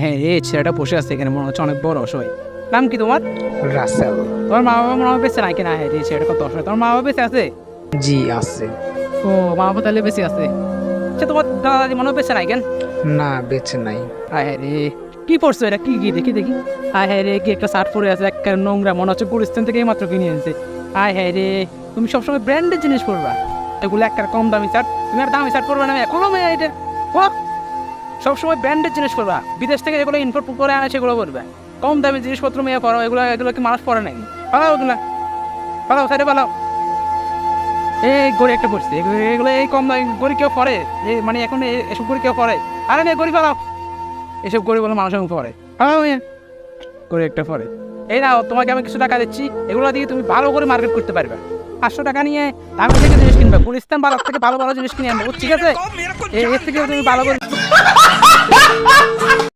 হ্যাঁ, এই ছেলেটা বসে আছে এখানে, মনে হচ্ছে অনেক বড় অসহায়। নাম কি তোমার? রাসেল। তোমার মা বাবা মনে হয় বেঁচে নাই কিনা? হ্যাঁ, এই ছেলেটা কত অসহায়। তোমার মা বাবা বেঁচে আছে? জি আছে। ও, মা বাবা তাহলে বেঁচে আছে। আচ্ছা, তোমার দাদা দাদি মনে হয় বেঁচে নাই কেন? না, বেঁচে নাই। আয় হ্যাঁ রে, কি পড়ছো এটা? কি কি দেখি দেখি। আয় হ্যাঁ রে, কি একটা শার্ট পরে আছে, একটা নোংরা, মনে হচ্ছে গুলিস্তান থেকে মাত্র কিনে এনেছে। আয় হ্যাঁ রে, তুমি সবসময় ব্র্যান্ডের জিনিস পরবা, এগুলো একটা কম দামি শার্ট। তুমি আর দামি শার্ট পরবে না? এখনো মেয়ে এটা ও, সবসময় ব্র্যান্ডের জিনিস পরবা, বিদেশ থেকে যেগুলো ইনপোর্ট করে আনে সেগুলো পরবে। কম দামি জিনিসপত্র মেয়ে পরো, এগুলো এগুলো কি মানুষ পরে নাকি? পালাও ওগুলা, পালাও সাইডে পালাও। এই গড়ি একটা পড়ছে, এগুলো এই কম দামি গড়ি কেউ পরে? এই মানে এখন এসব গড়ি কেউ পরে? আরে মেয়ে গড়ি পালাও, এসব গরিব বলে মানুষের পরে। করে একটা পরে। এই নাও, তোমাকে আমি কিছু টাকা দিচ্ছি, এগুলো দিয়ে তুমি ভালো করে মার্কেট করতে পারবে। 500 টাকা নিয়ে দামি থেকে জিনিস কিনবে, গুলিস্তান বাজার থেকে ভালো ভালো জিনিস কিনে আনবো, ঠিক আছে? এর থেকে তুমি ভালো করে